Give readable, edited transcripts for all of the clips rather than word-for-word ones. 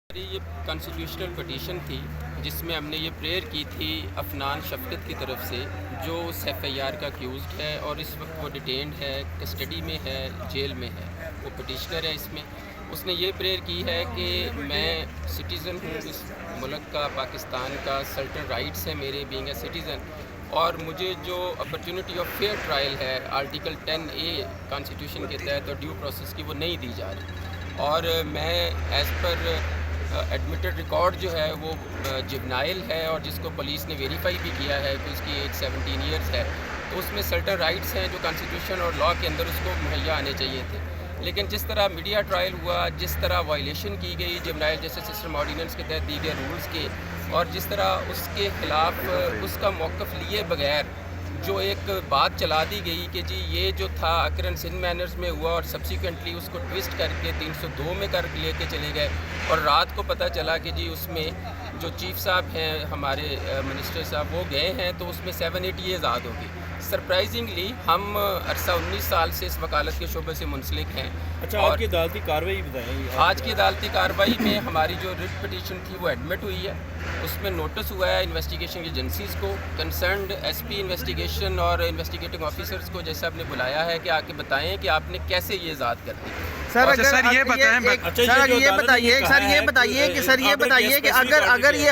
یہ constitutional petition تھی جس میں ہم نے یہ پریئر کی تھی افنان شفقت کی طرف سے، جو ایف آئی آر کا اکیوزڈ ہے اور اس وقت وہ ڈیٹینڈ ہے، کسٹڈی میں ہے، جیل میں ہے، وہ پٹیشنر ہے۔ اس نے یہ پریئر کی ہے کہ میں سٹیزن ہوں اس ملک کا، پاکستان کا، سرٹن رائٹس ہیں میرے بینگ اے سٹیزن، اور مجھے جو اپرچونٹی آف فیئر ٹرائل ہے آرٹیکل 10A کانسٹیٹیوشن کے تحت اور ڈیو پروسیس کی، وہ نہیں دی جا رہی، اور میں ایز پر ایڈمیٹڈ ریکارڈ جو ہے وہ جونائل ہے، اور جس کو پولیس نے ویریفائی بھی کیا ہے کہ اس کی ایج 17 ایئرس ہے، تو اس میں سرٹن رائٹس ہیں جو کانسٹیٹیوشن اور لاء کے اندر اس کو مہیا آنے چاہیے تھے۔ لیکن جس طرح میڈیا ٹرائل ہوا، جس طرح وائلیشن کی گئی جونائل جیسے سسٹم آرڈیننس کے تحت دی گئے رولز کے، اور جس طرح اس کے خلاف اس کا موقف لیے بغیر جو ایک بات چلا دی گئی کہ جی یہ جو تھا اکرنس ان مینرز میں ہوا، اور سبسیکوینٹلی اس کو ٹویسٹ کر کے 302 میں کر لے کے چلے گئے، اور رات کو پتہ چلا کہ جی اس میں جو چیف صاحب ہیں ہمارے منسٹر صاحب وہ گئے ہیں، تو اس میں 7-8 یہ آزاد ہو گئی۔ سرپرائزنگلی ہم عرصہ 19 سال سے اس وکالت کے شعبے سے منسلک ہیں۔ اچھا، آپ کی عدالتی کارروائی بتائیں۔ آج کی عدالتی کارروائی میں ہماری جو ریٹ پٹیشن تھی وہ ایڈمٹ ہوئی ہے، اس میں نوٹس ہوا ہے انویسٹیگیشن ایجنسیز کو، کنسرنڈ ایس پی انویسٹیگیشن اور انویسٹیگیٹنگ آفیسرز کو، جیسے آپ نے بلایا ہے کہ آ کے بتائیں کہ آپ نے کیسے یہ آزاد کر دی۔ سر یہ بتائیے کہ اگر یہ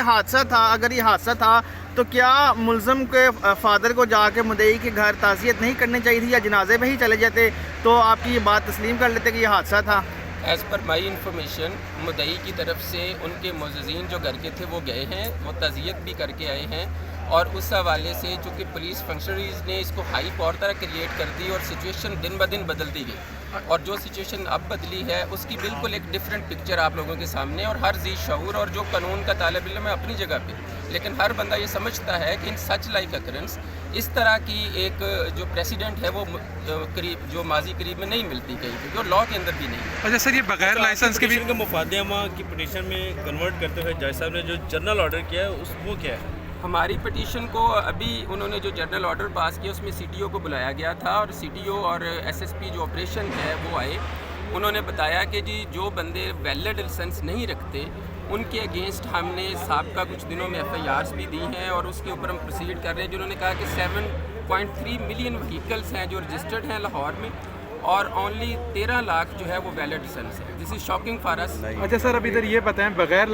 حادثہ تھا تو کیا ملزم کے فادر کو جا کے مدعی کے گھر تعزیت نہیں کرنی چاہیے تھی، یا جنازے میں ہی چلے جاتے تو آپ کی یہ بات تسلیم کر لیتے کہ یہ حادثہ تھا؟ ایز پر مائی انفارمیشن مدعی کی طرف سے ان کے معززین جو گھر کے تھے وہ گئے ہیں، وہ تعزیت بھی کر کے آئے ہیں، اور اس حوالے سے چونکہ پولیس فنکشنریز نے اس کو ہائپ اور طرح کریٹ کر دی، اور سچویشن دن بدن بدلتی گئی، اور جو سچویشن اب بدلی ہے اس کی بالکل ایک ڈیفرنٹ پکچر آپ لوگوں کے سامنے، اور ہر ذی شعور اور جو قانون کا طالب علم ہے اپنی جگہ پہ، لیکن ہر بندہ یہ سمجھتا ہے کہ ان سچ لائک اکرنس اس طرح کی ایک جو پریسیڈنٹ ہے وہ قریب جو ماضی قریب میں نہیں ملتی کہیں، کیونکہ لاء کے اندر بھی نہیں۔ اچھا سر، یہ بغیر لائسنس کے بھی مفادنامہ کی پٹیشن میں کنورٹ کرتے ہوئے جج صاحب نے جو جنرل آرڈر کیا ہے وہ کیا ہے؟ ہماری پٹیشن کو ابھی انہوں نے جو جنرل آرڈر پاس کیا اس میں سی ٹی او کو بلایا گیا تھا، اور سی ٹی او اور ایس ایس پی جو آپریشن ہے وہ آئے، انہوں نے بتایا کہ جی جو بندے ویلڈ لائسنس نہیں رکھتے ان کے اگینسٹ ہم نے سابقہ کچھ دنوں میں ایف آئی آرز بھی دی ہیں، اور اس کے اوپر ہم پروسیڈ کر رہے ہیں۔ جنہوں نے کہا کہ 7.3 ملین وہیکلس ہیں جو رجسٹرڈ ہیں لاہور میں، اور اونلی 13 لاکھ جو ہے وہ ویلڈ لائسنس ہے۔ دس از شاکنگ فار اس۔ اچھا سر، اب ادھر یہ بتائیں بغیر